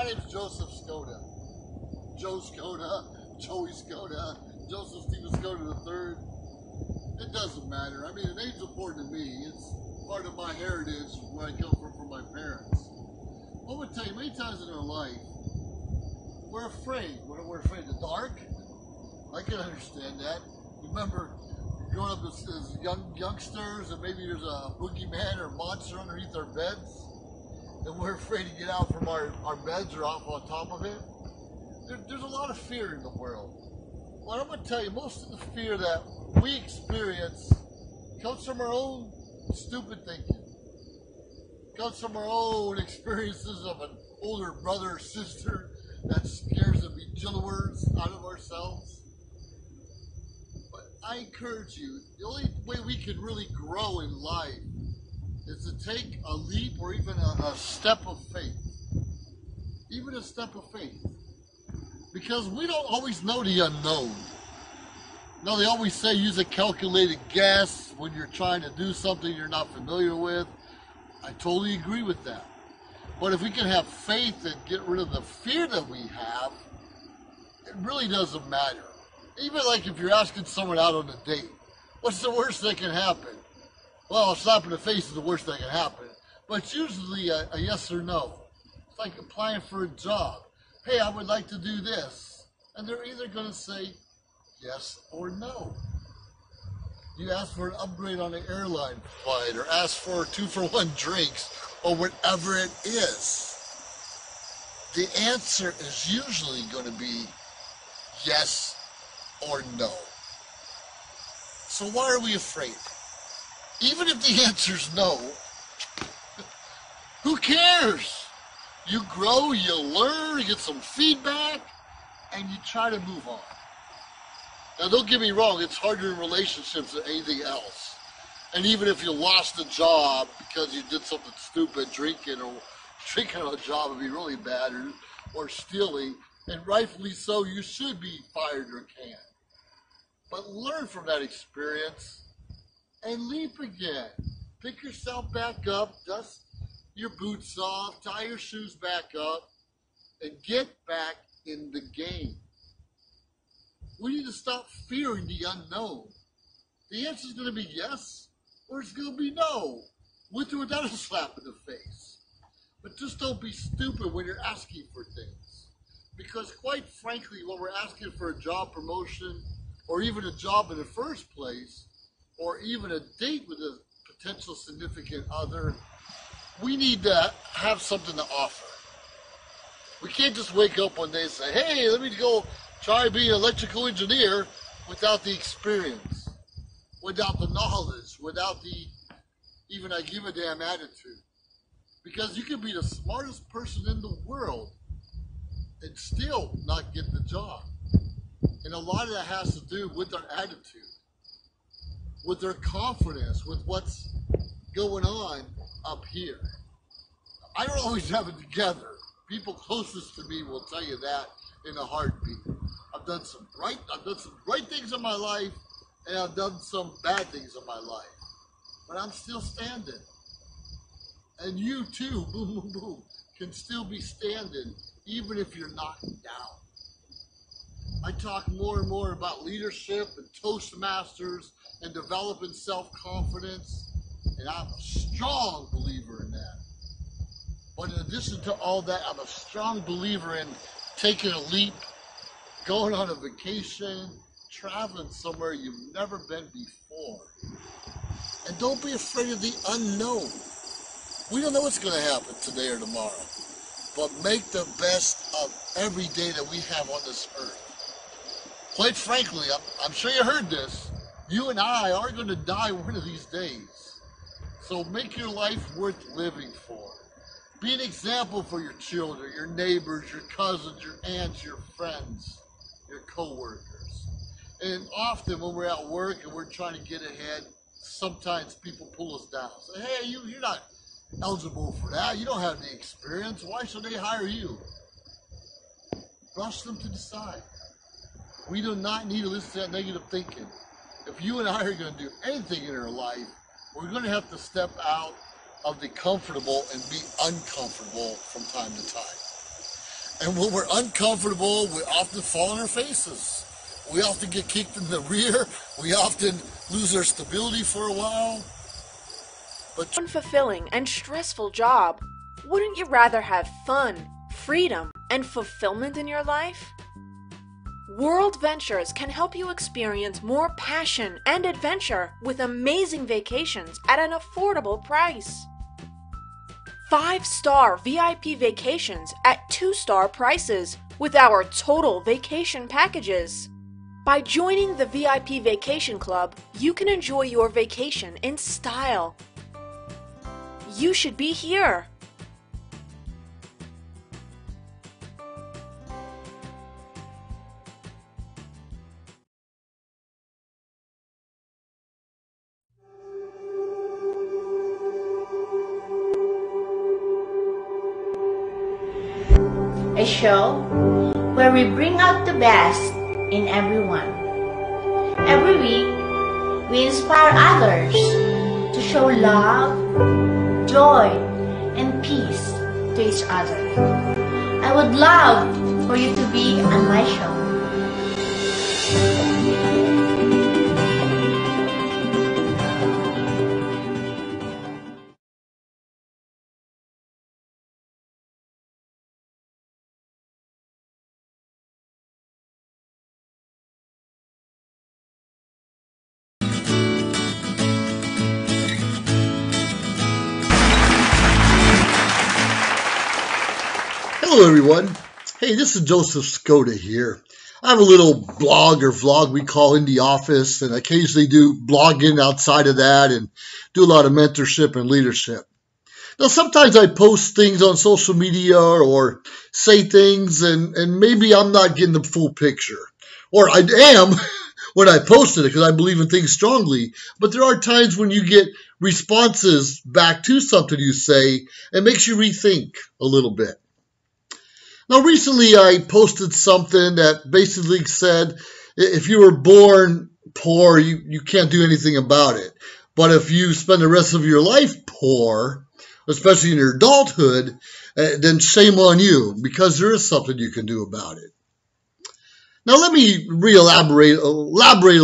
My name's Joseph Skoda. Joe Skoda, Joey Skoda, Joseph Stephen Skoda III. It doesn't matter. I mean, the name's important to me. It's part of my heritage, where I come from my parents. I would tell you, many times in our life, we're afraid. We're afraid of the dark. I can understand that. Remember, growing up as youngsters, and maybe there's a boogeyman or a monster underneath our beds, and we're afraid to get out from our beds or off on top of it. There's a lot of fear in the world. Well, I'm going to tell you, most of the fear that we experience comes from our own stupid thinking. Comes from our own experiences of an older brother or sister that scares the bejillowers out of ourselves. But I encourage you, the only way we can really grow in life is to take a leap or even a step of faith. Even a step of faith. Because we don't always know the unknown. No, they always say use a calculated guess when you're trying to do something you're not familiar with. I totally agree with that. But if we can have faith and get rid of the fear that we have, it really doesn't matter. Even like if you're asking someone out on a date, what's the worst that can happen? Well, a slap in the face is the worst that can happen. But it's usually a yes or no. It's like applying for a job. Hey, I would like to do this. And they're either going to say yes or no. You ask for an upgrade on an airline flight, or ask for 2-for-1 drinks, or whatever it is. The answer is usually going to be yes or no. So why are we afraid? Even if the answer is no, who cares? You grow, you learn, you get some feedback, and you try to move on. Now, don't get me wrong, it's harder in relationships than anything else. And even if you lost a job because you did something stupid, drinking on a job would be really bad, or stealing, and rightfully so, you should be fired or canned. But learn from that experience and leap again. Pick yourself back up, dust your boots off, tie your shoes back up, and get back in the game. We need to stop fearing the unknown. The answer is going to be yes, or it's going to be no, with or without a slap in the face. But just don't be stupid when you're asking for things. Because quite frankly, when we're asking for a job promotion, or even a job in the first place, or even a date with a potential significant other, we need to have something to offer. We can't just wake up one day and say, hey, let me go try being an electrical engineer, without the experience, without the knowledge, without the even I give a damn attitude. Because you can be the smartest person in the world and still not get the job. And a lot of that has to do with their attitude, with their confidence, with what's going on up here. I don't always have it together. People closest to me will tell you that in a heartbeat. I've done some right things in my life, and I've done some bad things in my life. But I'm still standing. And you too, boom, boom, boom, can still be standing even if you're knocked down. I talk more and more about leadership and Toastmasters and developing self-confidence, and I'm a strong believer in that. But in addition to all that, I'm a strong believer in taking a leap, going on a vacation, traveling somewhere you've never been before. And don't be afraid of the unknown. We don't know what's going to happen today or tomorrow, but make the best of every day that we have on this earth. Quite frankly, I'm sure you heard this, you and I are going to die one of these days. So make your life worth living for. Be an example for your children, your neighbors, your cousins, your aunts, your friends, your co-workers. And often when we're at work and we're trying to get ahead, sometimes people pull us down. Say, hey, you're not eligible for that. You don't have the experience. Why should they hire you? Brush them to the side. We do not need to listen to that negative thinking. If you and I are going to do anything in our life, we're going to have to step out of the comfortable and be uncomfortable from time to time. And when we're uncomfortable, we often fall on our faces. We often get kicked in the rear. We often lose our stability for a while. But Unfulfilling and stressful job, wouldn't you rather have fun, freedom, and fulfillment in your life? World Ventures can help you experience more passion and adventure with amazing vacations at an affordable price. 5-star VIP vacations at 2-star prices with our total vacation packages. By joining the VIP Vacation Club, you can enjoy your vacation in style. You should be here. A show where we bring out the best in everyone. Every week, we inspire others to show love, joy, and peace to each other. I would love for you to be on my show. hello everyone. Hey, this is Joseph Skoda here. I have a little blog or vlog we call in the office, and I occasionally do blogging outside of that and do a lot of mentorship and leadership. Now, sometimes I post things on social media or say things, and maybe I'm not getting the full picture. Or I am when I posted it because I believe in things strongly. But there are times when you get responses back to something you say, and makes you rethink a little bit. Now, recently I posted something that basically said, if you were born poor, you can't do anything about it. But if you spend the rest of your life poor, especially in your adulthood, then shame on you, because there is something you can do about it. Now, let me elaborate a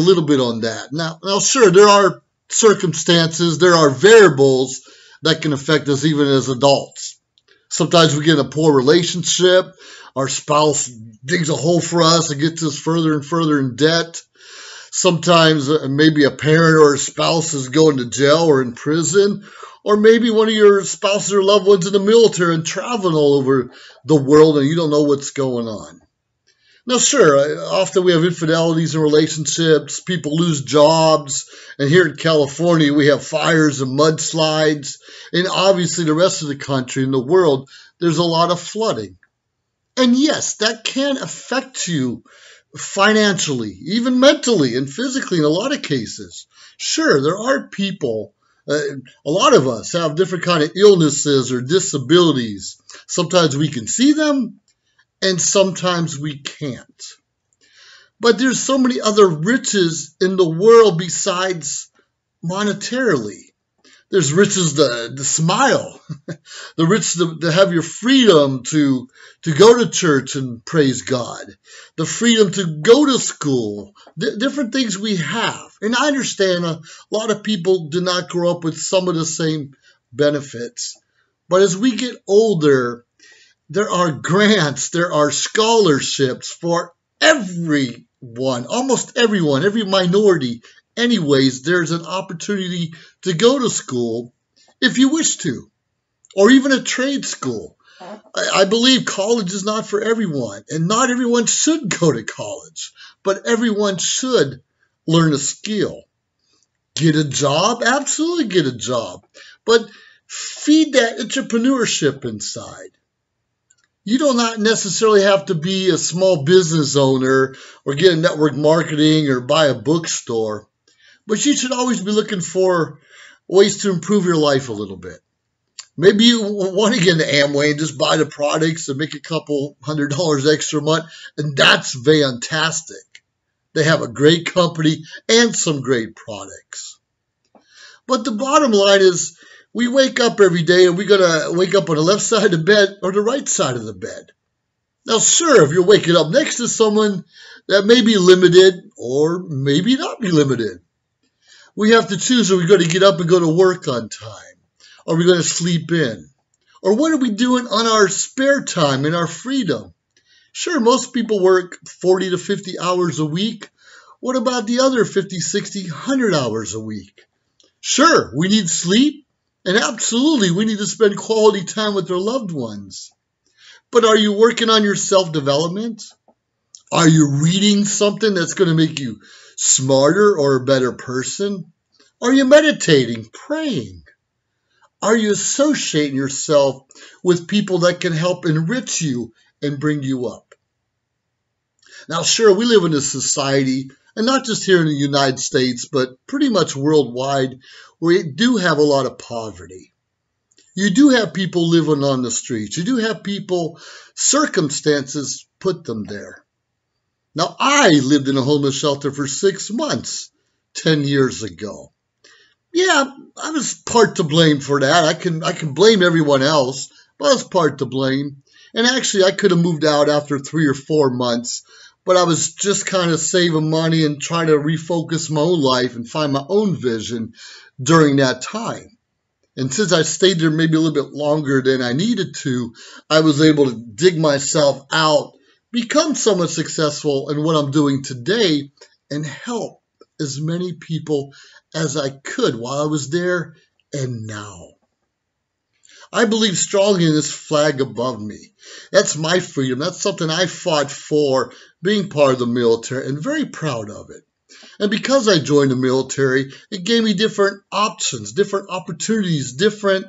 little bit on that. Now, sure, there are circumstances, there are variables that can affect us even as adults. Sometimes we get in a poor relationship, our spouse digs a hole for us and gets us further and further in debt. Sometimes maybe a parent or a spouse is going to jail or in prison, or maybe one of your spouses or loved ones in the military and traveling all over the world and you don't know what's going on. Now, sure, often we have infidelities in relationships, people lose jobs, and here in California we have fires and mudslides, and obviously the rest of the country and the world, there's a lot of flooding. And yes, that can affect you financially, even mentally and physically in a lot of cases. Sure, there are people, a lot of us have different kind of illnesses or disabilities. Sometimes we can see them, and sometimes we can't. But there's so many other riches in the world besides monetarily. There's riches to smile, the riches to have your freedom to go to church and praise God, the freedom to go to school, different things we have. And I understand a lot of people do not grow up with some of the same benefits. But as we get older, there are grants, there are scholarships for everyone, almost everyone, every minority. Anyways, there's an opportunity to go to school if you wish to, or even a trade school. I believe college is not for everyone, and not everyone should go to college, but everyone should learn a skill. Get a job? Absolutely get a job, but feed that entrepreneurship inside. You do not necessarily have to be a small business owner or get a network marketing or buy a bookstore, but you should always be looking for ways to improve your life a little bit. Maybe you want to get into Amway and just buy the products and make a couple $100 extra a month, and that's fantastic. They have a great company and some great products. But the bottom line is, we wake up every day and we got to wake up on the left side of the bed or the right side of the bed. Now, sure, if you're waking up next to someone that may be limited or maybe not be limited, we have to choose, are we going to get up and go to work on time? Are we going to sleep in? Or what are we doing on our spare time and our freedom? Sure, most people work 40 to 50 hours a week. What about the other 50, 60, 100 hours a week? Sure, we need sleep, and absolutely we need to spend quality time with our loved ones. But are you working on your self-development? Are you reading something that's going to make you smarter or a better person? Are you meditating, praying? Are you associating yourself with people that can help enrich you and bring you up? Now, sure, we live in a society, and not just here in the United States, but pretty much worldwide, where you do have a lot of poverty. You do have people living on the streets. You do have people, circumstances put them there. Now, I lived in a homeless shelter for 6 months 10 years ago. Yeah, I was part to blame for that. I can blame everyone else, but I was part to blame. And actually, I could have moved out after 3 or 4 months, but I was just kind of saving money and trying to refocus my own life and find my own vision during that time. And since I stayed there maybe a little bit longer than I needed to, I was able to dig myself out, become somewhat successful in what I'm doing today, and help as many people as I could while I was there and now. I believe strongly in this flag above me. That's my freedom. That's something I fought for, being part of the military, and very proud of it. And because I joined the military, it gave me different options, different opportunities, different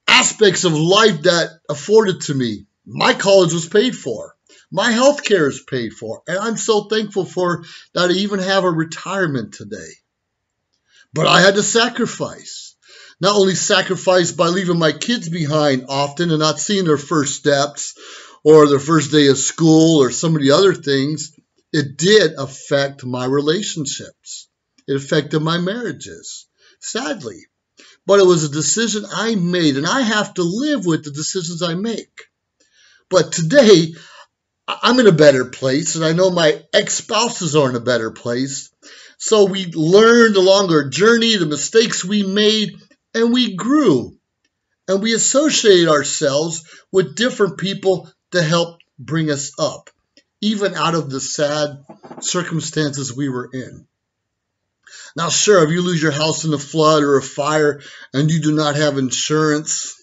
aspects of life that afforded to me. My college was paid for. My health care is paid for. And I'm so thankful for that I even have a retirement today. But I had to sacrifice. Not only sacrifice by leaving my kids behind often and not seeing their first steps or their first day of school or some of the other things, it did affect my relationships. It affected my marriages, sadly. But it was a decision I made, and I have to live with the decisions I make. But today, I'm in a better place, and I know my ex-spouses are in a better place. So we learned along our journey the mistakes we made, and we grew. And we associated ourselves with different people to help bring us up, even out of the sad circumstances we were in. Now, sure, if you lose your house in a flood or a fire and you do not have insurance,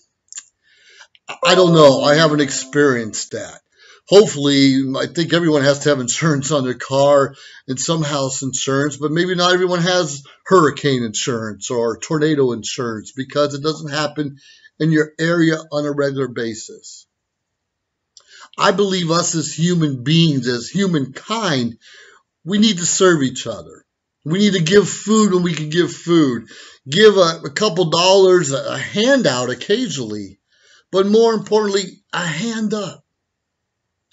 I don't know. I haven't experienced that. Hopefully, I think everyone has to have insurance on their car and some house insurance, but maybe not everyone has hurricane insurance or tornado insurance because it doesn't happen in your area on a regular basis. I believe us as human beings, as humankind, we need to serve each other. We need to give food when we can give food. Give a couple dollars, a handout occasionally, but more importantly, a hand up.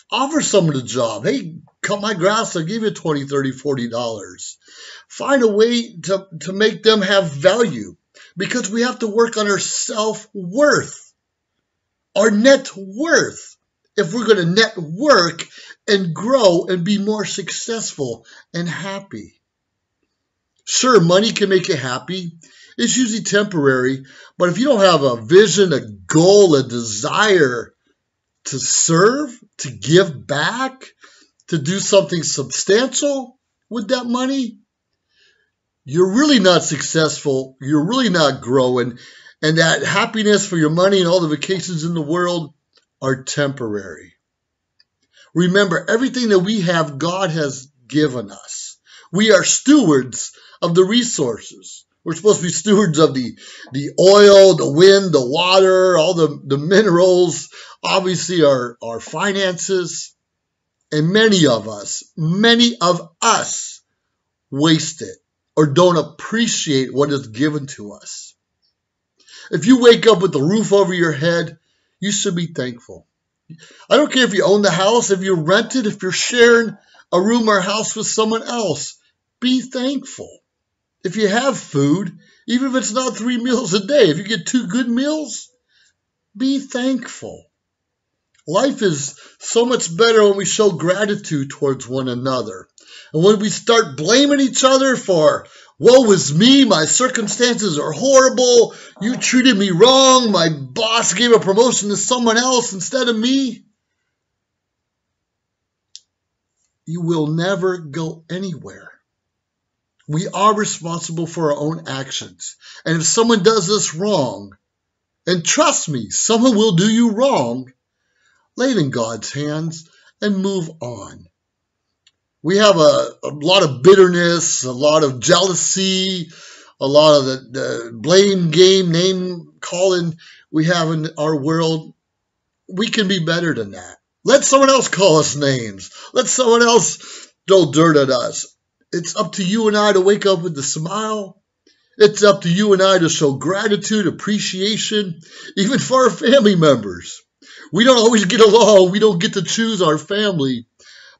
Offer someone a job. Hey, cut my grass, I'll give you $20, $30, $40. Find a way to make them have value because we have to work on our self-worth, our net worth, if we're going to network and grow and be more successful and happy. Sure, money can make you happy. It's usually temporary, but if you don't have a vision, a goal, a desire to serve, to give back, to do something substantial with that money, you're really not successful. You're really not growing. And that happiness for your money and all the vacations in the world are temporary. Remember, everything that we have, God has given us. We are stewards of the resources. We're supposed to be stewards of the oil, the wind, the water, all the minerals, obviously our finances. And many of us waste it or don't appreciate what is given to us. If you wake up with the roof over your head, you should be thankful. I don't care if you own the house, if you're rented, if you're sharing a room or house with someone else, be thankful. If you have food, even if it's not 3 meals a day, if you get 2 good meals, be thankful. Life is so much better when we show gratitude towards one another. And when we start blaming each other for, woe is me, my circumstances are horrible, you treated me wrong, my boss gave a promotion to someone else instead of me, you will never go anywhere. We are responsible for our own actions. And if someone does us wrong, and trust me, someone will do you wrong, lay it in God's hands and move on. We have a lot of bitterness, a lot of jealousy, a lot of the blame game, name calling we have in our world. We can be better than that. Let someone else call us names. Let someone else throw dirt at us. It's up to you and I to wake up with a smile. It's up to you and I to show gratitude, appreciation, even for our family members. We don't always get along. We don't get to choose our family,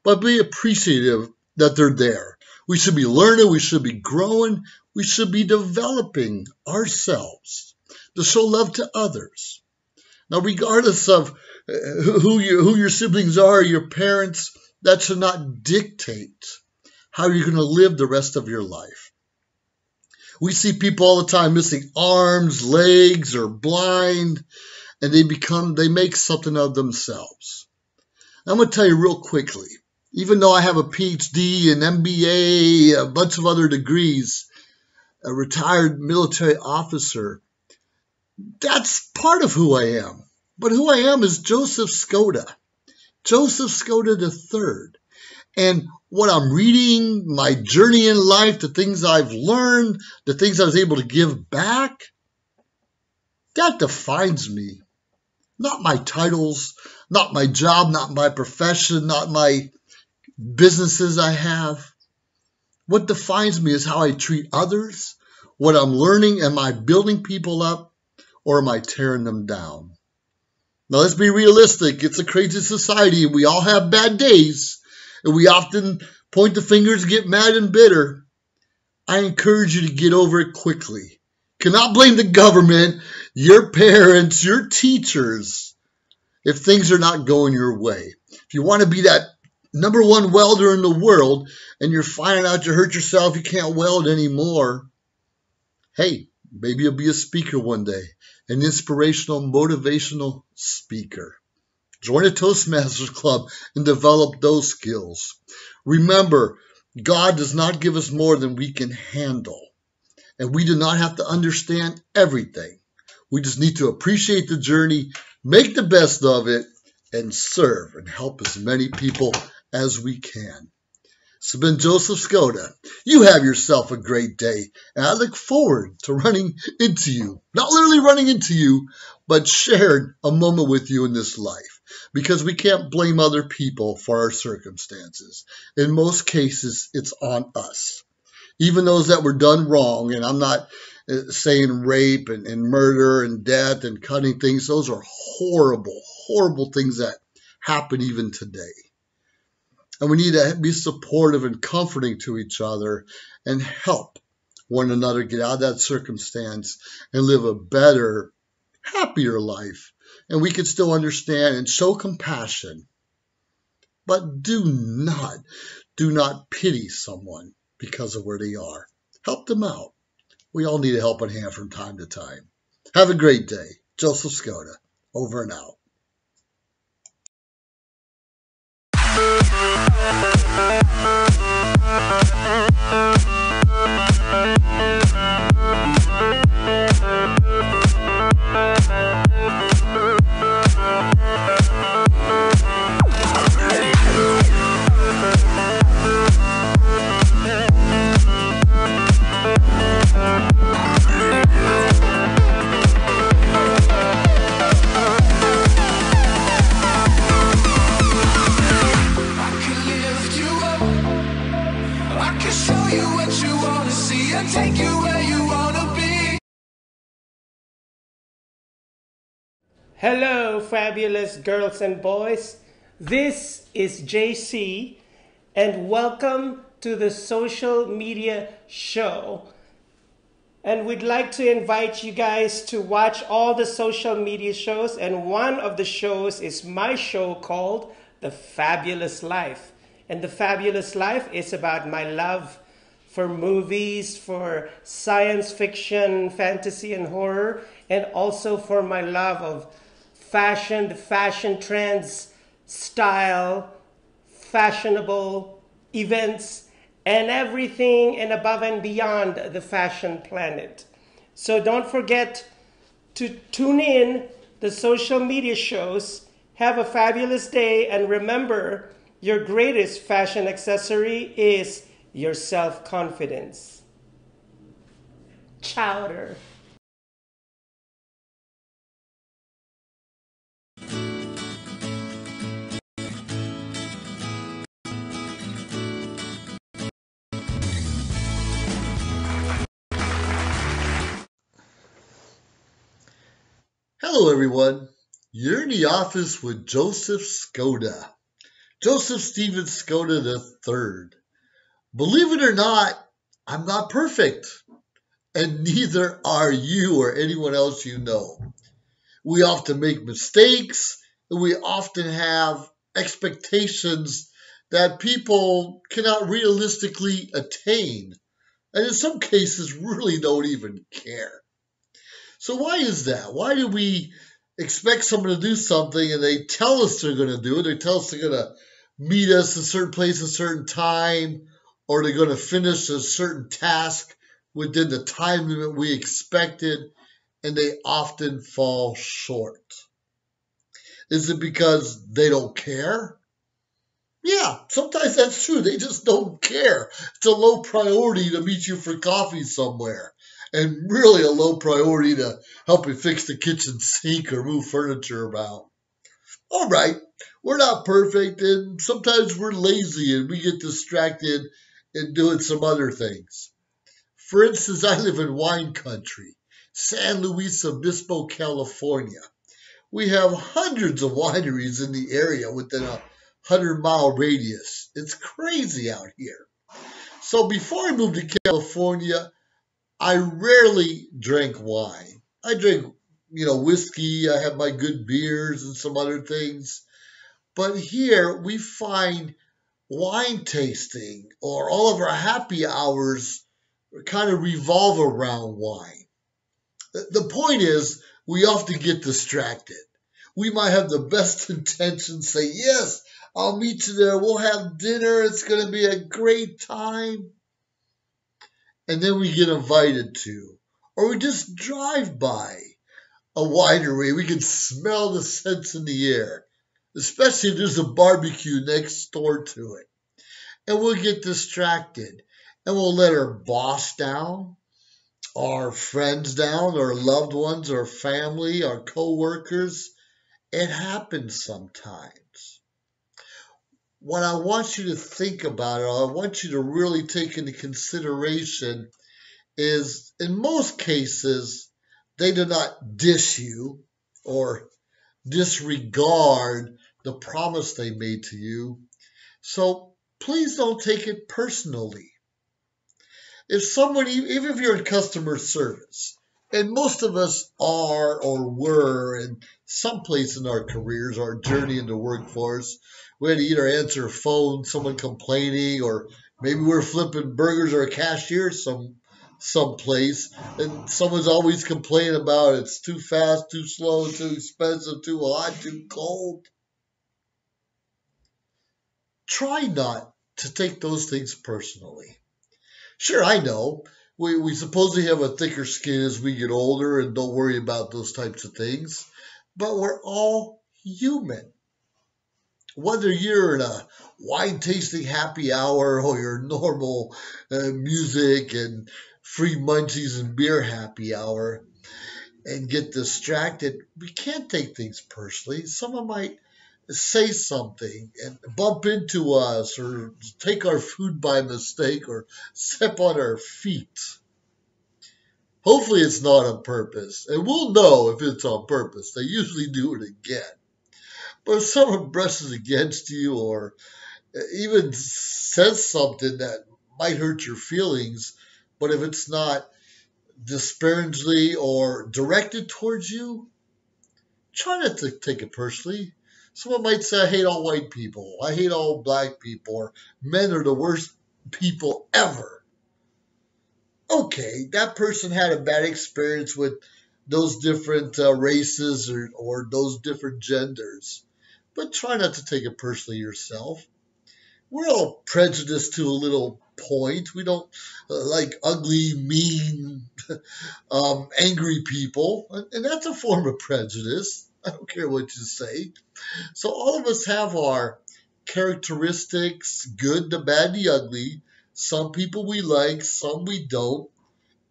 but be appreciative that they're there. We should be learning. We should be growing. We should be developing ourselves to show love to others. Now, regardless of who your siblings are, your parents, that should not dictate how you're going to live the rest of your life. We see people all the time missing arms, legs, or blind, and they make something of themselves. I'm going to tell you real quickly, even though I have a PhD, an MBA, a bunch of other degrees, a retired military officer, that's part of who I am. But who I am is Joseph Skoda, Joseph Skoda III. And what I'm reading, my journey in life, the things I've learned, the things I was able to give back, that defines me. Not my titles, not my job, not my profession, not my businesses I have. What defines me is how I treat others, what I'm learning. Am I building people up or am I tearing them down? Now, let's be realistic. It's a crazy society. We all have bad days, and we often point the fingers, get mad and bitter. I encourage you to get over it quickly. Cannot blame the government, your parents, your teachers, if things are not going your way. If you want to be that number one welder in the world, and you're finding out you hurt yourself, you can't weld anymore, hey, maybe you'll be a speaker one day. An inspirational, motivational speaker. Join a Toastmasters club and develop those skills. Remember, God does not give us more than we can handle. And we do not have to understand everything. We just need to appreciate the journey, make the best of it, and serve and help as many people as we can. This has been Joseph Skoda. You have yourself a great day, and I look forward to running into you. Not literally running into you, but sharing a moment with you in this life. Because we can't blame other people for our circumstances. In most cases, it's on us. Even those that were done wrong, and I'm not saying rape and murder and death and cutting things. Those are horrible, horrible things that happen even today. And we need to be supportive and comforting to each other and help one another get out of that circumstance and live a better, happier life. And we can still understand and show compassion. But do not pity someone because of where they are. Help them out. We all need a helping hand from time to time. Have a great day. Joseph Skoda, over and out. Hello, fabulous girls and boys. This is JC, and welcome to the social media show. And we'd like to invite you guys to watch all the social media shows. And one of the shows is my show called The Fabulous Life. And The Fabulous Life is about my love for movies, for science fiction, fantasy, and horror, and also for my love of fashion, the fashion trends, style, fashionable events, and everything and above and beyond the fashion planet. So don't forget to tune in the social media shows. Have a fabulous day, and remember, your greatest fashion accessory is your self-confidence. Chowder. Hello, everyone. You're in the office with Joseph Skoda, Joseph Stephen Skoda III. Believe it or not, I'm not perfect, and neither are you or anyone else you know. We often make mistakes, and we often have expectations that people cannot realistically attain, and in some cases really don't even care. So why is that? Why do we expect someone to do something and they tell us they're going to do it? They tell us they're going to meet us at a certain place at a certain time, or they're going to finish a certain task within the time limit we expected, and they often fall short. Is it because they don't care? Yeah, sometimes that's true. They just don't care. It's a low priority to meet you for coffee somewhere, and really a low priority to help you fix the kitchen sink or move furniture around. All right, we're not perfect, and sometimes we're lazy and we get distracted in doing some other things. For instance, I live in wine country, San Luis Obispo, California. We have hundreds of wineries in the area within a 100-mile radius. It's crazy out here. So before I moved to California, I rarely drank wine. I drink, whiskey. I have my good beers and some other things. But here we find wine tasting or all of our happy hours kind of revolve around wine. The point is, we often get distracted. We might have the best intentions, say, yes, I'll meet you there. We'll have dinner. It's going to be a great time. And then we get invited to, or we just drive by a winery. We can smell the scents in the air, especially if there's a barbecue next door to it. And we'll get distracted, and we'll let our boss down, our friends down, our loved ones, our family, our co-workers. It happens sometimes. What I want you to think about, or I want you to really take into consideration, is in most cases, they do not dish you or disregard the promise they made to you. So please don't take it personally. If someone, even if you're in customer service, and most of us are or were in some place in our careers, our journey in the workforce, we had to either answer a phone, someone complaining, or maybe we're flipping burgers or a cashier someplace, and someone's always complaining about it's too fast, too slow, too expensive, too hot, too cold. Try not to take those things personally. Sure, I know. We supposedly have a thicker skin as we get older and don't worry about those types of things. But we're all human. Whether you're in a wine tasting happy hour or your normal music and free munchies and beer happy hour and get distracted, we can't take things personally. Someone might say something and bump into us or take our food by mistake or step on our feet. Hopefully it's not on purpose, and we'll know if it's on purpose. They usually do it again. But if someone brushes against you or even says something that might hurt your feelings, but if it's not disparagingly or directed towards you, try not to take it personally. Someone might say, I hate all white people, I hate all black people, or men are the worst people ever. Okay, that person had a bad experience with those different races or those different genders. But try not to take it personally yourself. We're all prejudiced to a little point. We don't like ugly, mean, angry people. And that's a form of prejudice. I don't care what you say. So all of us have our characteristics, good, the bad, the ugly. Some people we like, some we don't.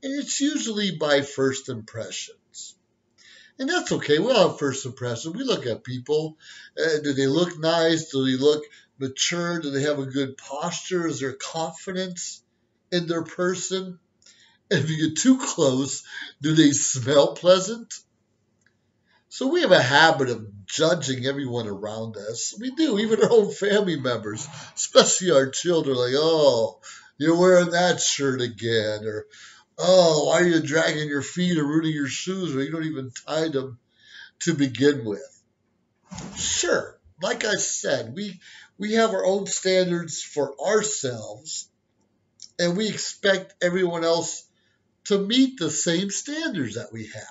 And it's usually by first impressions. And that's okay. We all have first impressions. We look at people. Do they look nice? Do they look mature? Do they have a good posture? Is there confidence in their person? And if you get too close, do they smell pleasant? So we have a habit of judging everyone around us. We do, even our own family members, especially our children, like, oh, you're wearing that shirt again, or oh, why are you dragging your feet or ruining your shoes or you don't even tie them to begin with? Sure, like I said, we have our own standards for ourselves, and we expect everyone else to meet the same standards that we have.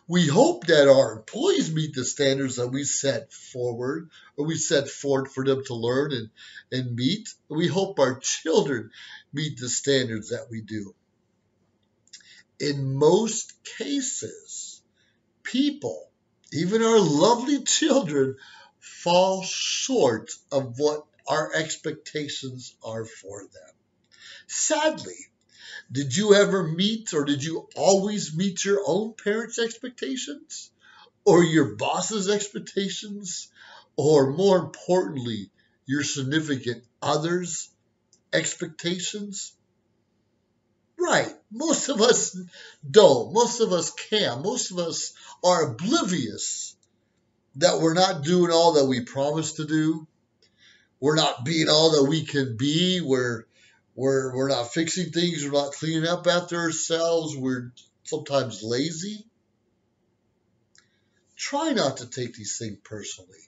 We hope that our employees meet the standards that we set forward, or we set forward for them to learn and meet. We hope our children meet the standards that we do. In most cases, people, even our lovely children, fall short of what our expectations are for them. Sadly, did you ever meet or did you always meet your own parents' expectations? Or your boss's expectations? Or more importantly, your significant other's expectations? Right. Most of us don't. Most of us can't. Most of us are oblivious that we're not doing all that we promised to do. We're not being all that we can be. We're not fixing things. We're not cleaning up after ourselves. We're sometimes lazy. Try not to take these things personally.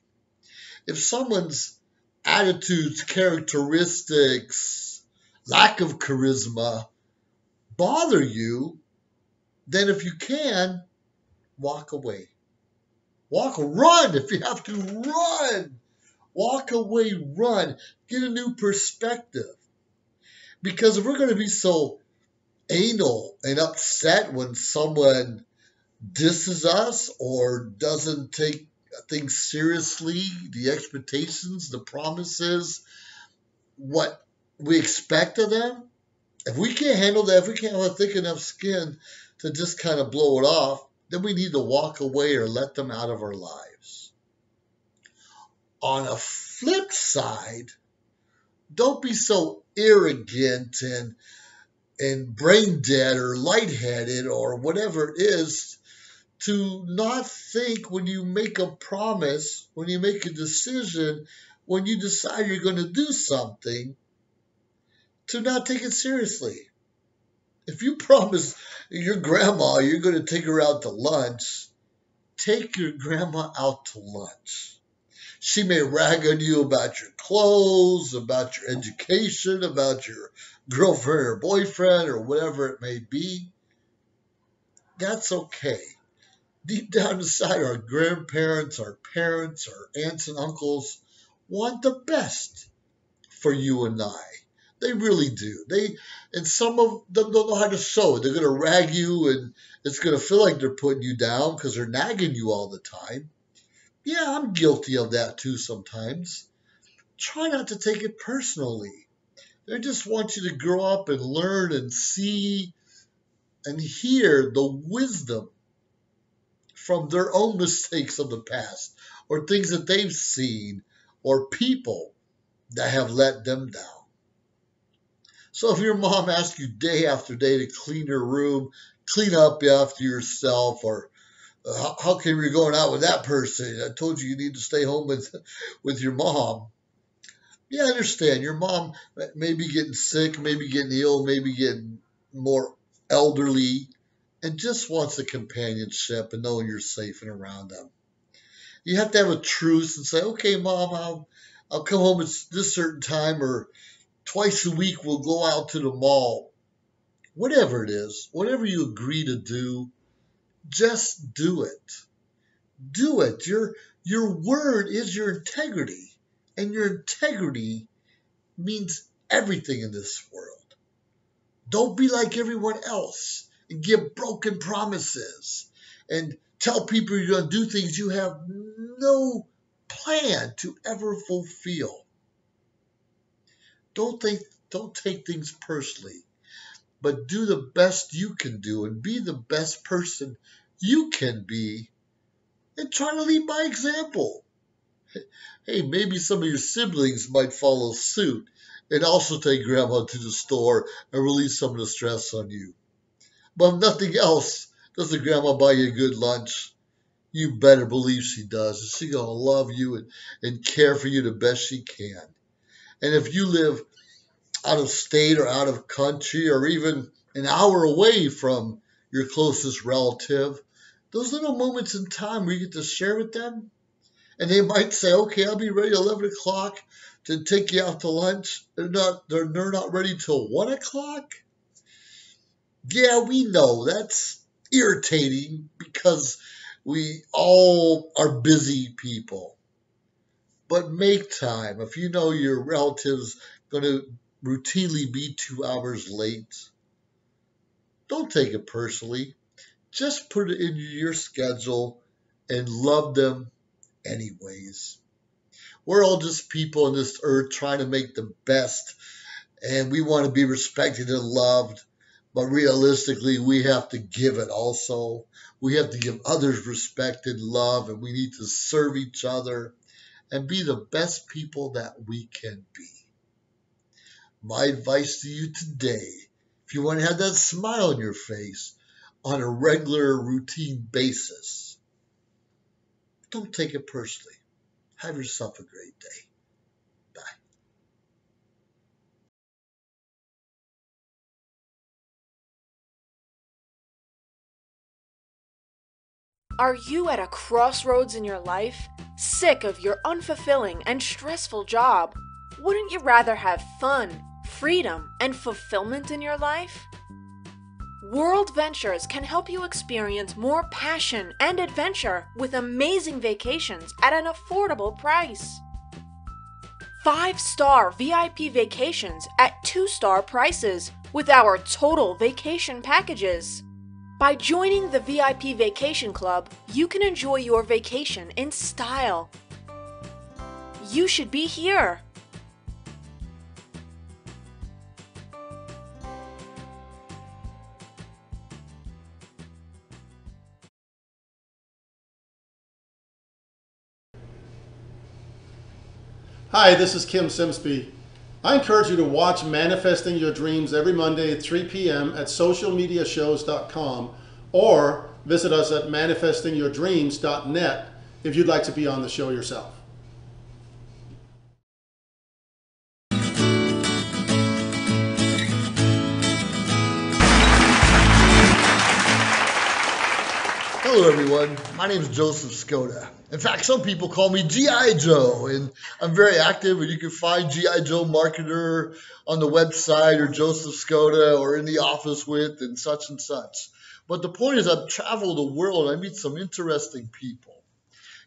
If someone's attitudes, characteristics, lack of charisma bother you, then if you can, walk away. Run if you have to, run. Walk away, run. Get a new perspective. Because if we're going to be so anal and upset when someone disses us or doesn't take things seriously, the expectations, the promises, what we expect of them, if we can't handle that, if we can't have a thick enough skin to just kind of blow it off, then we need to walk away or let them out of our lives. On a flip side, don't be so arrogant and brain dead or lightheaded or whatever it is to not think when you make a promise, when you make a decision, when you decide you're going to do something, to not take it seriously. If you promise your grandma you're going to take her out to lunch, take your grandma out to lunch. She may rag on you about your clothes, about your education, about your girlfriend or boyfriend or whatever it may be. That's okay. Deep down inside, our grandparents, our parents, our aunts and uncles want the best for you and I. They really do. And some of them don't know how to show it. They're going to rag you and it's going to feel like they're putting you down because they're nagging you all the time. Yeah, I'm guilty of that too sometimes. Try not to take it personally. They just want you to grow up and learn and see and hear the wisdom from their own mistakes of the past or things that they've seen or people that have let them down. So if your mom asks you day after day to clean your room, clean up after yourself, or how come you're going out with that person? I told you need to stay home with your mom. Yeah, I understand. Your mom may be getting sick, maybe getting ill, maybe getting more elderly, and just wants a companionship and knowing you're safe and around them. You have to have a truce and say, okay, Mom, I'll come home at this certain time, or twice a week we'll go out to the mall. Whatever it is, whatever you agree to do, just do it. Do it. Your word is your integrity, and your integrity means everything in this world. Don't be like everyone else and give broken promises and tell people you're going to do things you have no plan to ever fulfill. Don't take things personally, but do the best you can do and be the best person you can be, and try to lead by example. Hey, maybe some of your siblings might follow suit and also take grandma to the store and release some of the stress on you. But if nothing else, doesn't grandma buy you a good lunch? You better believe she does. She's going to love you and care for you the best she can. And if you live out of state or out of country or even an hour away from your closest relative, those little moments in time where you get to share with them, and they might say, okay, I'll be ready at 11 o'clock to take you out to lunch. They're not ready till 1 o'clock. Yeah, we know that's irritating because we all are busy people. But make time. If you know your relative's going to routinely be 2 hours late, don't take it personally. Just put it into your schedule and love them anyways. We're all just people on this earth trying to make the best, and we want to be respected and loved. But realistically, we have to give it also. We have to give others respect and love, and we need to serve each other and be the best people that we can be. My advice to you today, if you want to have that smile on your face on a regular, routine basis, don't take it personally. Have yourself a great day. Bye. Are you at a crossroads in your life? Sick of your unfulfilling and stressful job? Wouldn't you rather have fun, freedom, and fulfillment in your life? World Ventures can help you experience more passion and adventure with amazing vacations at an affordable price. 5-star VIP vacations at 2-star prices with our total vacation packages. By joining the VIP Vacation Club, you can enjoy your vacation in style. You should be here. Hi, this is Kim Simsby. I encourage you to watch Manifesting Your Dreams every Monday at 3 p.m. at socialmediashows.com or visit us at manifestingyourdreams.net if you'd like to be on the show yourself. Hello, everyone. My name is Joseph Skoda. In fact, some people call me G.I. Joe, and I'm very active, and you can find G.I. Joe Marketer on the website or Joseph Skoda or in the office with and such and such. But the point is I've traveled the world and I meet some interesting people.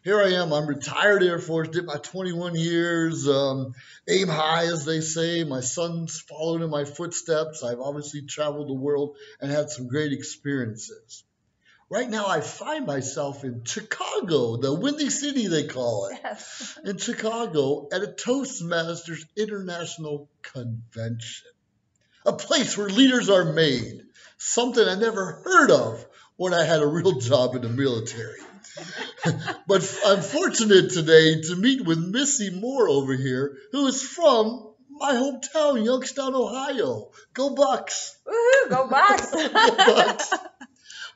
Here I am. I'm retired Air Force, did my 21 years, aim high, as they say. My son's followed in my footsteps. I've obviously traveled the world and had some great experiences. Right now, I find myself in Chicago, the Windy City, they call it. Yes. In Chicago at a Toastmasters International Convention, a place where leaders are made, something I never heard of when I had a real job in the military. But I'm fortunate today to meet with Missy Moore over here, who is from my hometown, Youngstown, Ohio. Go Bucks! Woohoo, go Bucks! Go Bucks!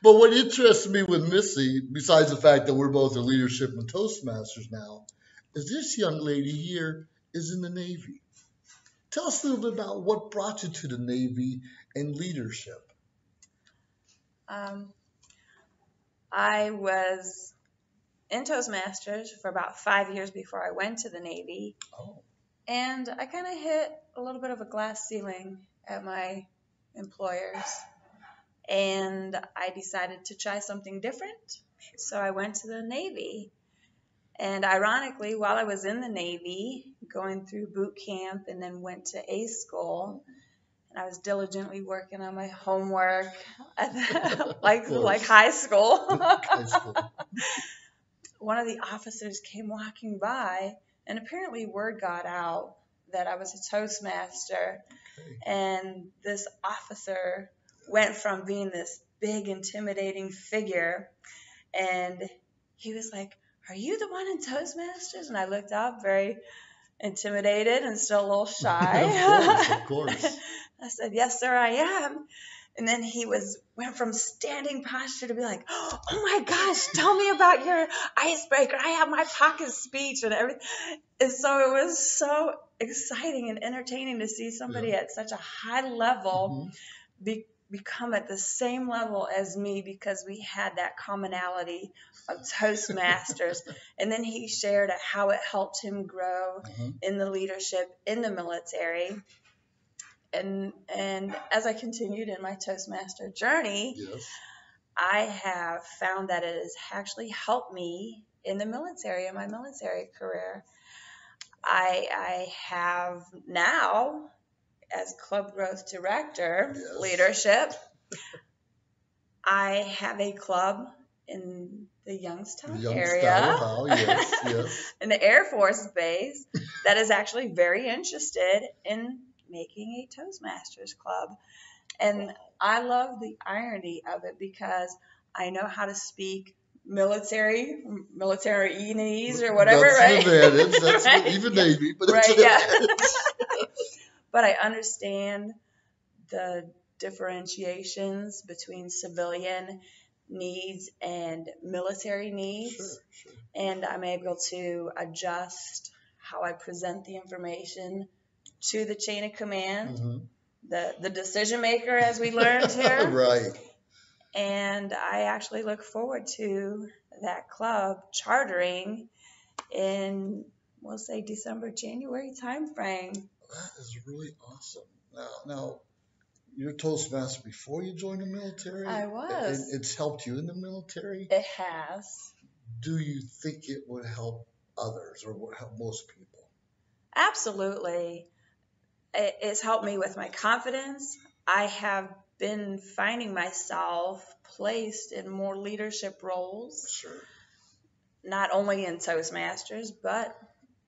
But what interests me with Missy, besides the fact that we're both in leadership and Toastmasters now, is this young lady here is in the Navy. Tell us a little bit about what brought you to the Navy and leadership. I was in Toastmasters for about 5 years before I went to the Navy. Oh. And I kind of hit a little bit of a glass ceiling at my employers. And I decided to try something different. So I went to the Navy. And ironically, while I was in the Navy, going through boot camp and then went to A school, and I was diligently working on my homework at like high school. High school. One of the officers came walking by, and apparently word got out that I was a Toastmaster. Okay. And this officer went from being this big, intimidating figure, and he was like, "Are you the one in Toastmasters?" And I looked up, very intimidated and still a little shy. Of course. I said, "Yes, sir, I am." And then he went from standing posture to be like, "Oh my gosh, tell me about your icebreaker. I have my pocket speech and everything." And so it was so exciting and entertaining to see somebody at such a high level become at the same level as me, because we had that commonality of Toastmasters. And then he shared how it helped him grow in the leadership in the military. And as I continued in my Toastmaster journey, I have found that it has actually helped me in the military, in my military career. I have now, as Club Growth Director, leadership, I have a club in the Youngstown area, Ohio. Yes. in the Air Force Base, that is actually very interested in making a Toastmasters club. And I love the irony of it, because I know how to speak military-ese or whatever, that's right? The advantage. That's right? Even Navy, but right, it's an advantage. But I understand the differentiations between civilian needs and military needs. Sure. And I'm able to adjust how I present the information to the chain of command, the decision maker, as we learned here. Right. And I actually look forward to that club chartering in, we'll say, December, January timeframe. That is really awesome. Now, you're Toastmaster before you joined the military? I was. And it's helped you in the military? It has. Do you think it would help others, or would help most people? Absolutely. It's helped me with my confidence. I have been finding myself placed in more leadership roles. Sure. Not only in Toastmasters, but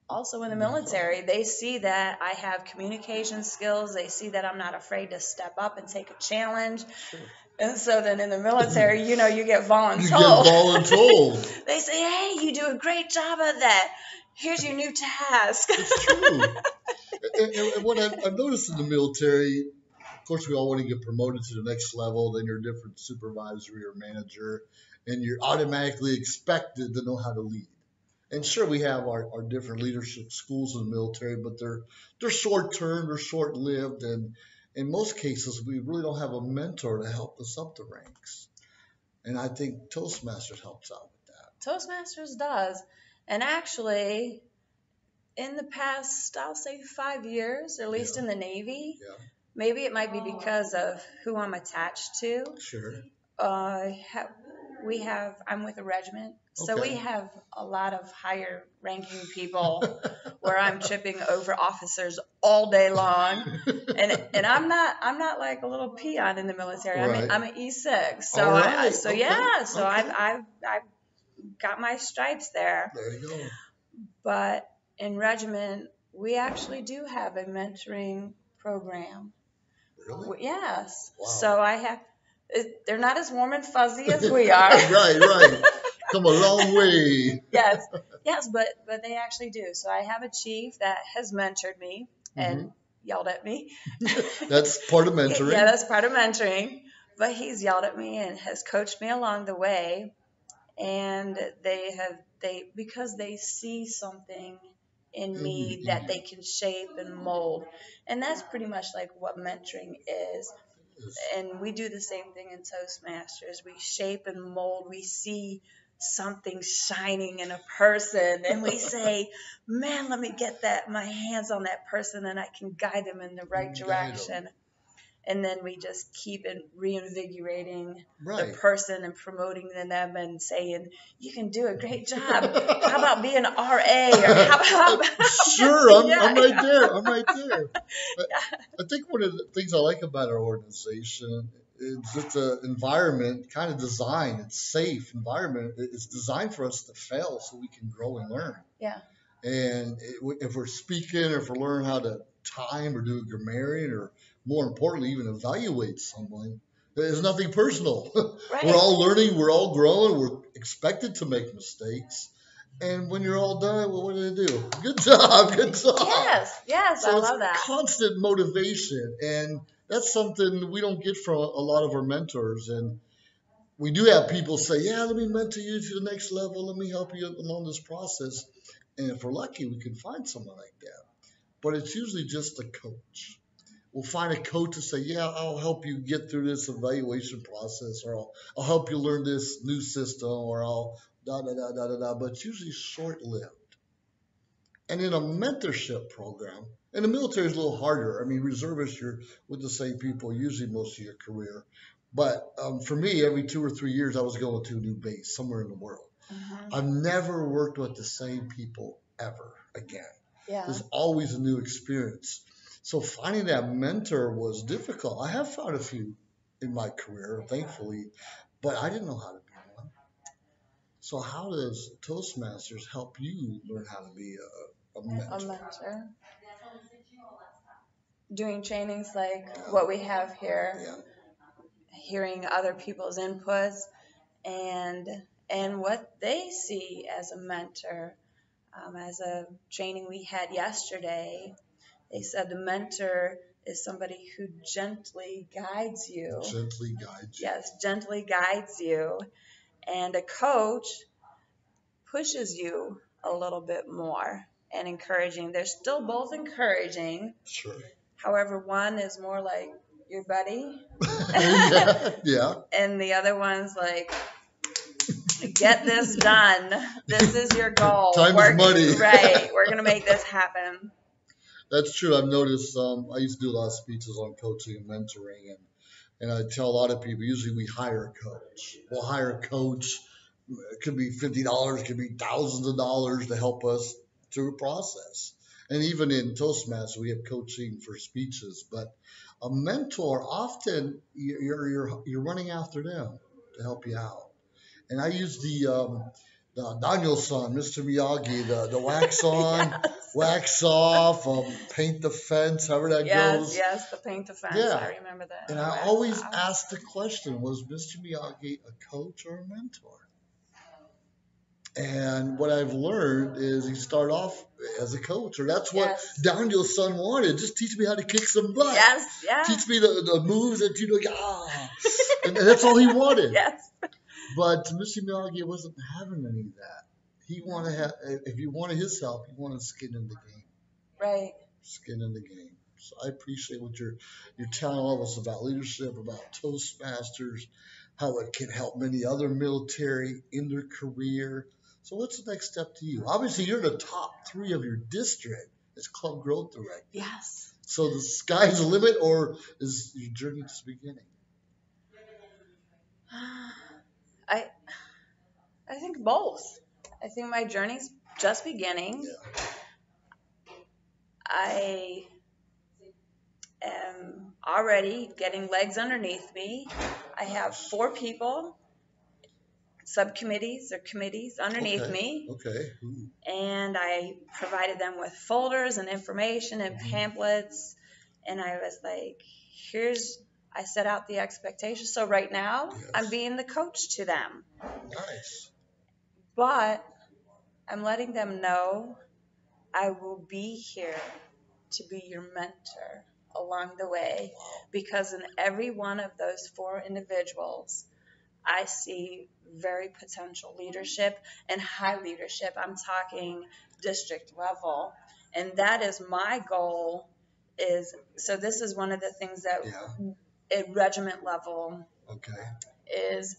also in the military. They see that I have communication skills. They see that I'm not afraid to step up and take a challenge. Sure. And so then in the military, you get voluntold. You get voluntold. They say, "Hey, you do a great job of that. Here's your new task." It's true. And what I've noticed in the military, of course, we all want to get promoted to the next level. Then you're a different supervisory or manager, and you're automatically expected to know how to lead. And sure, we have our different leadership schools in the military, but they're short-term, they're short-lived, and in most cases, we really don't have a mentor to help us up the ranks. And I think Toastmasters helps out with that. Toastmasters does. And actually, in the past, I'll say 5 years, or at least in the Navy, maybe it might be because of who I'm attached to. Sure. I'm with a regiment, so we have a lot of higher ranking people where I'm tripping over officers all day long, and I'm not like a little peon in the military. Right. I'm an E6, so I've got my stripes there. There you go. But in regiment, we actually do have a mentoring program. Really? Yes. Wow. So they're not as warm and fuzzy as we are. Right. Come a long way. Yes, but they actually do. So I have a chief that has mentored me and yelled at me. That's part of mentoring. Yeah, that's part of mentoring. But he's yelled at me and has coached me along the way. And because they see something in me that they can shape and mold. And that's pretty much like what mentoring is. And we do the same thing in Toastmasters. We shape and mold. We see something shining in a person and we say, man, let me get my hands on that person and I can guide them in the right direction. And then we just keep reinvigorating the person and promoting them and saying, you can do a great job. How about being an RA? Or how about Sure, I'm right there. I'm right there. I think one of the things I like about our organization is it's an environment, kind of design. It's safe environment. It's designed for us to fail so we can grow and learn. Yeah. And if we're speaking or if we're learning how to time or do a grammarian or more importantly, even evaluate someone, there's nothing personal. Right. We're all learning, we're all growing, we're expected to make mistakes. And when you're all done, well, what do they do? Good job, good job. Yes, So I love that. Constant motivation. And that's something we don't get from a lot of our mentors. And we do have people say, yeah, let me mentor you to the next level. Let me help you along this process. And if we're lucky, we can find someone like that. But it's usually just a coach. We'll find a coach to say, yeah, I'll help you get through this evaluation process, or I'll help you learn this new system, or I'll da-da-da-da-da-da. But it's usually short-lived. And in a mentorship program, and the military is a little harder. I mean, reservists, you're with the same people usually most of your career. But for me, every 2 or 3 years, I was going to a new base somewhere in the world. Mm-hmm. I've never worked with the same people ever again. Yeah. There's always a new experience. So finding that mentor was difficult. I have found a few in my career, thankfully, but I didn't know how to be one. So how does Toastmasters help you learn how to be a mentor? A mentor. Doing trainings like what we have here, hearing other people's inputs and what they see as a mentor. As a training we had yesterday, they said the mentor is somebody who gently guides you. Gently guides you. Yes, gently guides you. And a coach pushes you a little bit more and encouraging. They're still both encouraging. Sure. However, one is more like your buddy. Yeah. And the other one's like, get this done. This is your goal. Time is money. Right. We're going to make this happen. That's true. I've noticed. I used to do a lot of speeches on coaching and mentoring, and I tell a lot of people. Usually, we hire a coach. We'll hire a coach. It could be $50, it could be thousands of dollars to help us through a process. And even in Toastmasters, we have coaching for speeches. But a mentor, often you're running after them to help you out. And I use the Daniel's son, Mr. Miyagi, the wax on, wax off, paint the fence, however that goes. Yes, the paint the fence. Yeah. I remember that. And I always ask the question, was Mr. Miyagi a coach or a mentor? And what I've learned is he started off as a coach, or that's what Daniel's son wanted. Just teach me how to kick some butt. Yes. Teach me the moves that and that's all he wanted. Yes. But Mr. Miyagi wasn't having any of that. He wanted to have, if you wanted his help, he wanted skin in the game. Right. Skin in the game. So I appreciate what you're telling us about leadership, about Toastmasters, how it can help many other military in their career. So what's the next step to you? Obviously, you're the top 3 of your district as club growth director. Yes. So the sky's the limit, or is your journey just beginning? I think both. I think my journey's just beginning. Yeah. I am already getting legs underneath me. I have 4 people, subcommittees or committees underneath me. Okay. And I provided them with folders and information and pamphlets. And I was like, I set out the expectations. So right now, I'm being the coach to them. Nice. But I'm letting them know I will be here to be your mentor along the way. Because in every one of those 4 individuals, I see very potential leadership and high leadership. I'm talking district level. And that is my goal. So this is one of the things that at regiment level Okay. is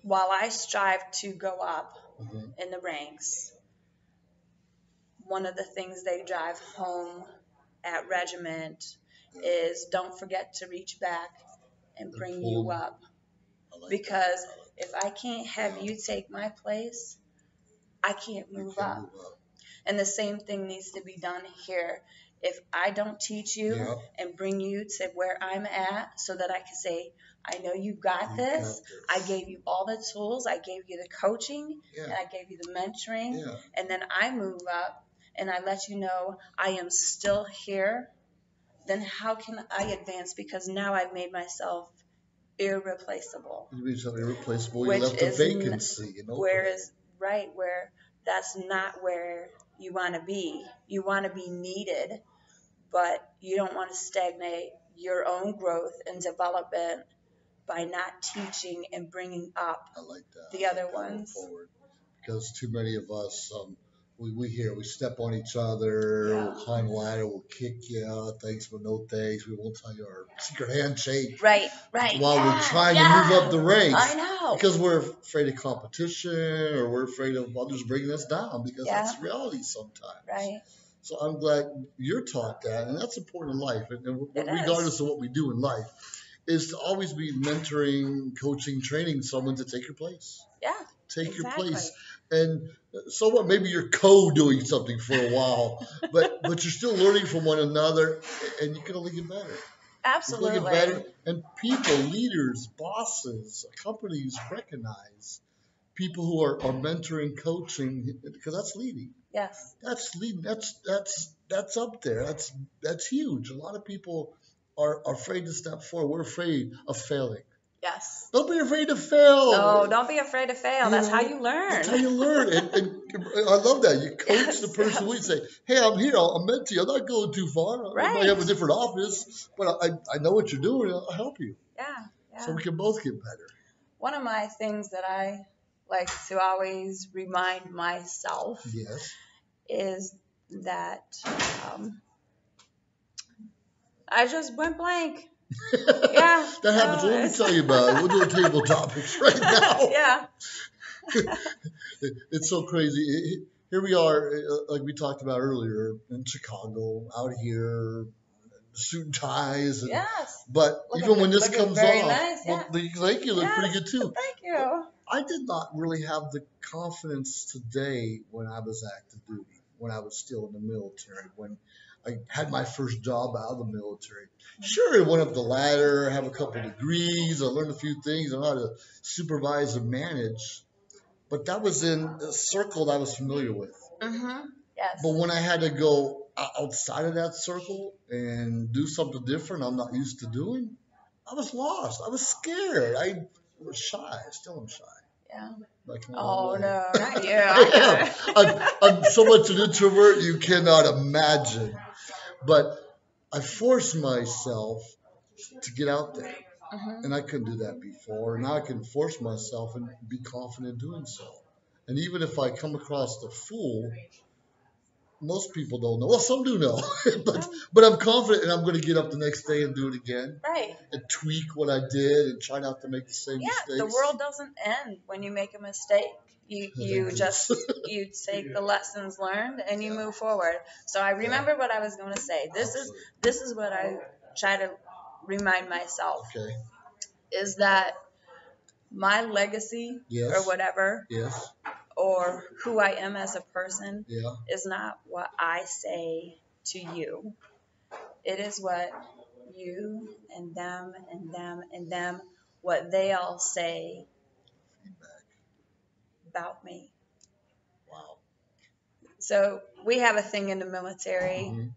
while I strive to go up Mm-hmm. in the ranks, one of the things they drive home at regiment is don't forget to reach back and bring you pull. up. I like Because that. if I can't have you take my place, I can't You move can up. move up. And the same thing needs to be done here. If I don't teach you Yeah. and bring you to where I'm at so that I can say, I know you got You this. got this. I gave you all the tools. I gave you the coaching. Yeah. And I gave you the mentoring. Yeah. And then I move up and I let you know I am still here. Then how can I advance? Because now I've made myself irreplaceable. You mean something irreplaceable. You Which left a is vacancy. where that's not where you want to be. You want to be needed, but you don't want to stagnate your own growth and development by not teaching and bringing up I like that. the other ones. Forward. Because too many of us, we step on each other, Yeah. we'll climb a ladder, we'll kick you out, thanks but no thanks. We won't tell you our secret handshake. Right. While we're trying to move up the ranks. I know. Because we're afraid of competition or we're afraid of others bringing us down because that's reality sometimes. Right. So I'm glad you're taught that, and that's important in life. And It regardless is. of what we do in life, is to always be mentoring, coaching, training someone to take your place. Yeah. Take your Exactly. place. And so what? Maybe you're co-doing something for a while, but you're still learning from one another, and you can only get better. Absolutely. You can only get better. And people, leaders, bosses, companies recognize people who are mentoring, coaching, because that's leading. Yes. That's leading. That's up there. That's huge. A lot of people are afraid to step forward. We're afraid of failing. Yes. Don't be afraid to fail. No, don't be afraid to fail. That's how you learn. That's how you learn. And I love that. You coach the person. Yes. We say, hey, I'm here. I'll mentor you. I'm not going too far. I might have a different office, but I know what you're doing. I'll help you. Yeah. So we can both get better. One of my things that I like to always remind myself is that I just went blank. Yeah. That happens. Well, let me tell you about it. We're doing table topics right now. Yeah. It's so crazy. Here we are, like we talked about earlier, in Chicago, out here, suit and ties. And, Yes. But even when this comes off, nice, well, thank you. Look pretty good too. Thank you. I did not really have the confidence today when I was active duty, when I was still in the military, when I had my first job out of the military. Sure, I went up the ladder, I have a couple degrees, I learned a few things, I know how to supervise and manage, but that was in a circle that I was familiar with. Mm-hmm. Yes. But when I had to go outside of that circle and do something different I'm not used to doing, I was lost. I was scared. I was shy. Still am shy. Yeah. Oh, no, not you. I'm so much an introvert you cannot imagine. But I forced myself to get out there. Mm-hmm. And I couldn't do that before. And now I can force myself and be confident doing so. And even if I come across the fool, most people don't know. Well, some do know. but I'm confident and I'm going to get up the next day and do it again. Right. And tweak what I did and try not to make the same mistakes. Yeah, the world doesn't end when you make a mistake. You just you take the lessons learned and you move forward. So I remember what I was going to say. This is what I try to remind myself. Okay. Is that my legacy or whatever, or who I am as a person, is not what I say to you. It is what you and them and them and them, what they all say about me. Wow. So we have a thing in the military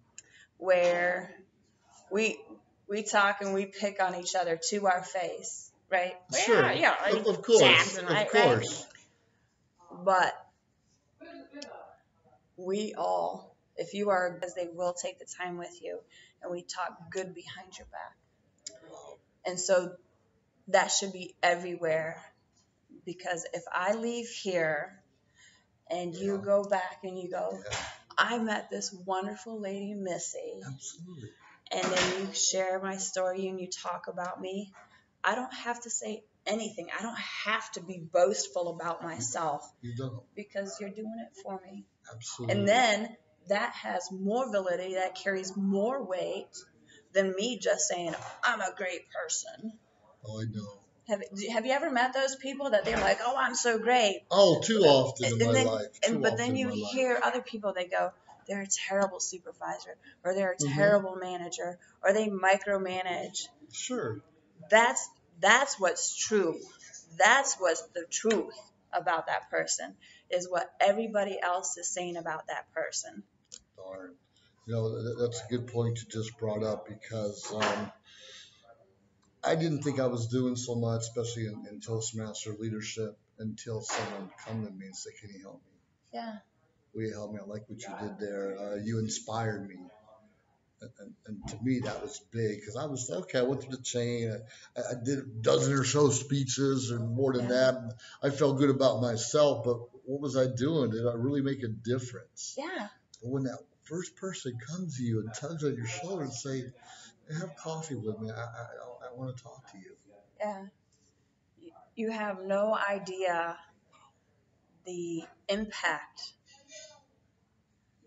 where we talk and we pick on each other to our face, right? Sure. Yeah, of course. Jackson, of course. Right? But we all, if you are, because they will take the time with you, and we talk good behind your back. And so that should be everywhere, because if I leave here and you go back and you go, I met this wonderful lady, Missy. Absolutely. and then you share my story and you talk about me, I don't have to say anything. I don't have to be boastful about myself. You don't. Because you're doing it for me. Absolutely. And then that has more validity, that carries more weight than me just saying, I'm a great person. Oh, I know. Have you ever met those people that they're like, oh, I'm so great? Oh, too often in my life. But then you hear other people, they go, they're a terrible supervisor, or they're a terrible manager, or they micromanage. Sure. That's what's true. That's what's the truth about that person, is what everybody else is saying about that person. Darn. You know, that's a good point you just brought up, because I didn't think I was doing so much, especially in Toastmaster leadership, until someone come to me and say, can you help me? Yeah. Will you help me? I like what you did there. You inspired me. And to me, that was big, because I was, okay, I went through the chain. I did a dozen or so speeches and more than that. I felt good about myself, but what was I doing? Did I really make a difference? Yeah. But when that first person comes to you and tugs on your shoulder and say, have coffee with me, I want to talk to you. Yeah. You have no idea the impact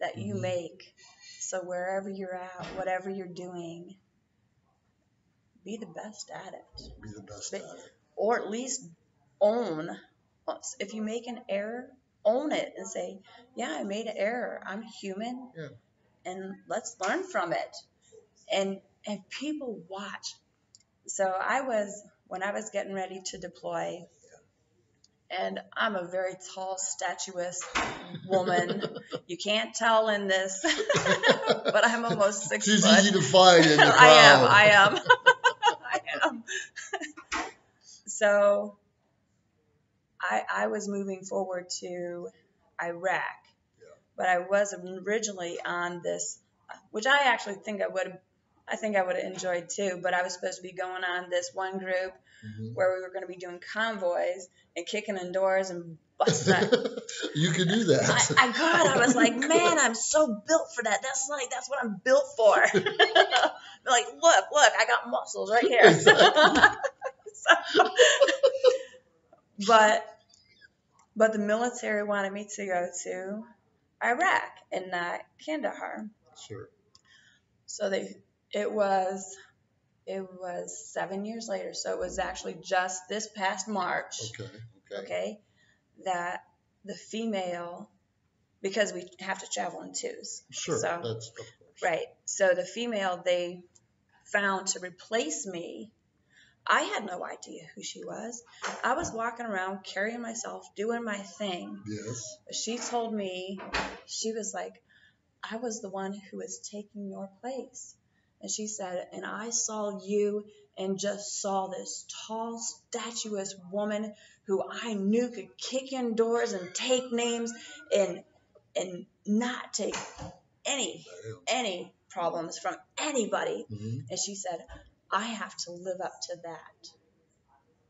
that you make. So wherever you're at, whatever you're doing, be the best at it. Be the best at it. Or at least own. If you make an error, own it and say, yeah, I made an error. I'm human. Yeah. And let's learn from it. And people watch. So when I was getting ready to deploy, and I'm a very tall, statuesque woman. You can't tell in this, but I'm almost 6 She's foot. easy to find in the crowd. I am. I am. So I was moving forward to Iraq, but I was originally on this, which I actually think I would have enjoyed too, but I was supposed to be going on this one group where we were going to be doing convoys and kicking in doors and busting. You could do that. I could. I was like, man, I'm so built for that. That's what I'm built for. Like, look, I got muscles right here. Exactly. But the military wanted me to go to Iraq and not Kandahar. Sure. So it was 7 years later. So it was actually just this past March. Okay. That the female, because we have to travel in twos. Sure. So, that's of course. Right. So the female they found to replace me, I had no idea who she was. I was walking around, carrying myself, doing my thing. Yes. She told me, she was like, I was the one who was taking your place. And she said, and I saw you and just saw this tall, statuesque woman who I knew could kick in doors and take names and not take any problems from anybody. And she said, I have to live up to that.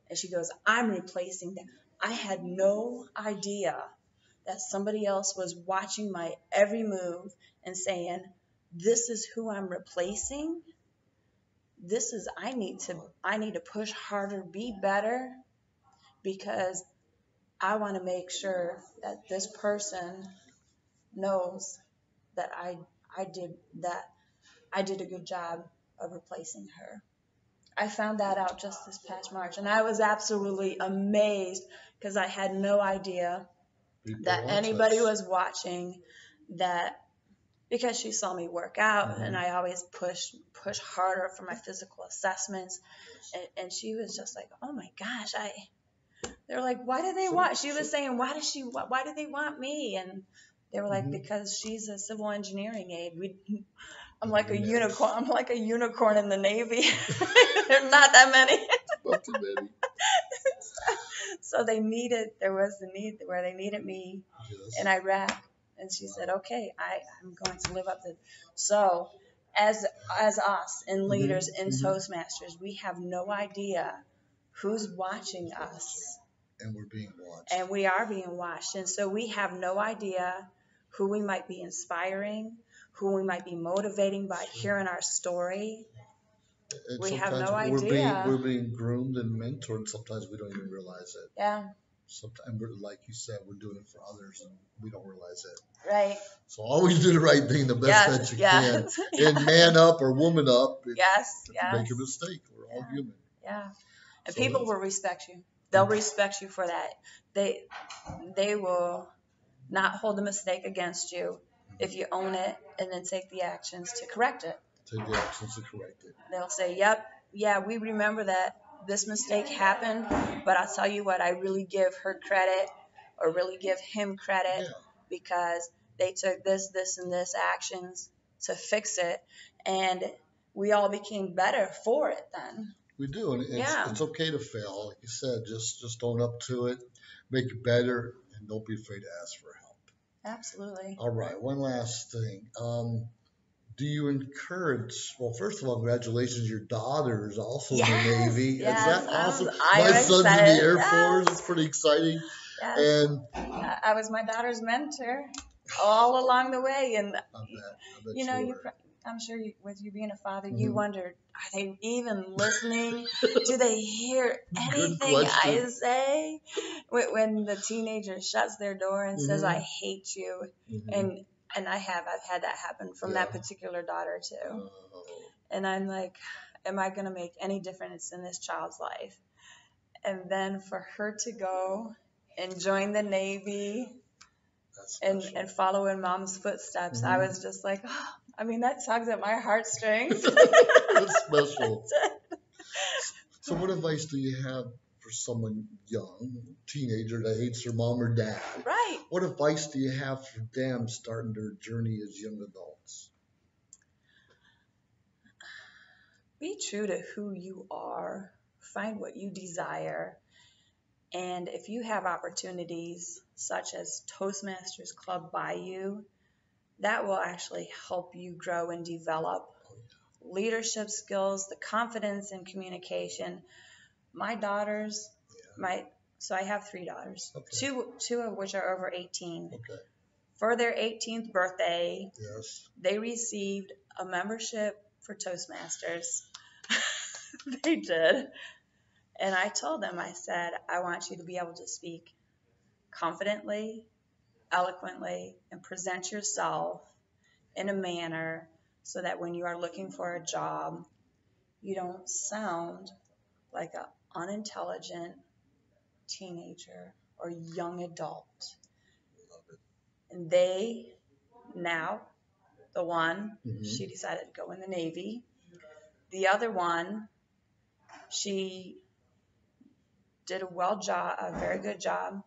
And she goes, I'm replacing that. I had no idea that somebody else was watching my every move and saying, this is who I'm replacing. I need to push harder, be better, because I want to make sure that this person knows that I did a good job of replacing her. I found that out just this past March, and I was absolutely amazed because I had no idea that anybody was watching that, because she saw me work out and I always push harder for my physical assessments. And she was just like, oh my gosh, they were like, why do they want, she was saying, why do they want me? And they were like, because she's a civil engineering aide. I'm like a unicorn. I'm like a unicorn in the Navy. There's not that many. Not too many. So there was the need where they needed me in Iraq. And she said, okay, I'm going to live up to. So as us and leaders in Toastmasters, we have no idea who's watching us. And we're being watched. And we are being watched. And so we have no idea who we might be inspiring, who we might be motivating by hearing our story. And We have sometimes no idea. we're being groomed and mentored. Sometimes we don't even realize it. Yeah, Sometimes, like you said, we're doing it for others and we don't realize it. right. So always do the right thing the best that you can. Yes. And man up or woman up. Yes, If you make a mistake. We're all human. Yeah. And So people will respect you. They'll respect you for that. They will not hold the mistake against you if you own it and then take the actions to correct it. Take the actions to correct it. They'll say, yep, yeah, we remember that this mistake happened, but I'll tell you what, I really give her credit or really give him credit because they took this, and this actions to fix it. And we all became better for it then. We do, and it's okay to fail. Like you said, just own up to it, make it better, and don't be afraid to ask for help. Absolutely. All right, one last thing. Do you encourage, well, first of all, congratulations, your daughter is also in the Navy. Yes, Is that awesome? I'm My son's in the excited. Air Force. It's pretty exciting. Yes. And I was my daughter's mentor all along the way. And, I bet you know, you were. I'm sure with you being a father, you wondered, are they even listening? Do they hear anything I say? When the teenager shuts their door and says, I hate you. And I've had that happen from that particular daughter too. And I'm like, am I going to make any difference in this child's life? And then for her to go and join the Navy and follow in mom's footsteps, I was just like, oh, I mean, that tugs at my heartstrings. That's special. So what advice do you have for someone young, teenager that hates their mom or dad? Right. What advice do you have for them starting their journey as young adults? Be true to who you are. Find what you desire. And if you have opportunities such as Toastmasters Club by you, that will actually help you grow and develop leadership skills, the confidence in communication. My daughters, so I have 3 daughters, two of which are over 18. Okay. For their 18th birthday, they received a membership for Toastmasters. They did. And I told them, I said, I want you to be able to speak confidently, eloquently, and present yourself in a manner so that when you are looking for a job, you don't sound like an unintelligent teenager or young adult. Love it. And they, now, the one, she decided to go in the Navy. The other one, she did a very good job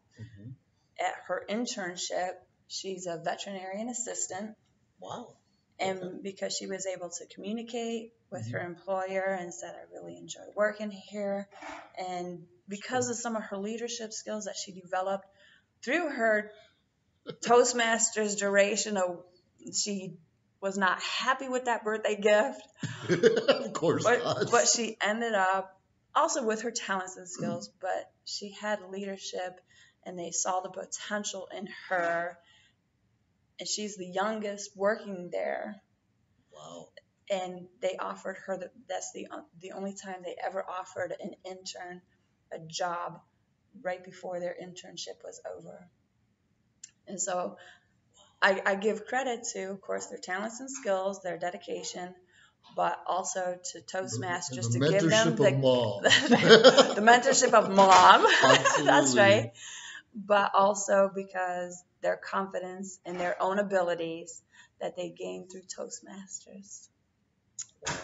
at her internship. She's a veterinarian assistant. Wow. And because she was able to communicate with her employer and said, I really enjoy working here. And because of some of her leadership skills that she developed through her Toastmasters duration, she was not happy with that birthday gift. Of course not. But she ended up also with her talents and skills, but she had leadership and they saw the potential in her. And she's the youngest working there. Wow. And they offered her, that's the only time they ever offered an intern a job right before their internship was over. And so I give credit to, of course, their talents and skills, their dedication, but also to Toastmasters to give them the mentorship of mom. That's right. But also because their confidence in their own abilities that they gained through Toastmasters. Wow.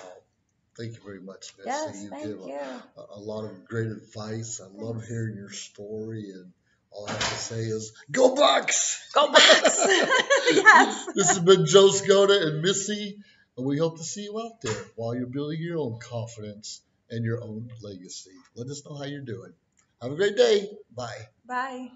Thank you very much, Missy. Yes, you thank give you. A lot of great advice. I love hearing your story, and all I have to say is, go Bucks! Go Bucks! Yes. This has been Joe Skoda and Missy, and we hope to see you out there while you're building your own confidence and your own legacy. Let us know how you're doing. Have a great day. Bye. Bye.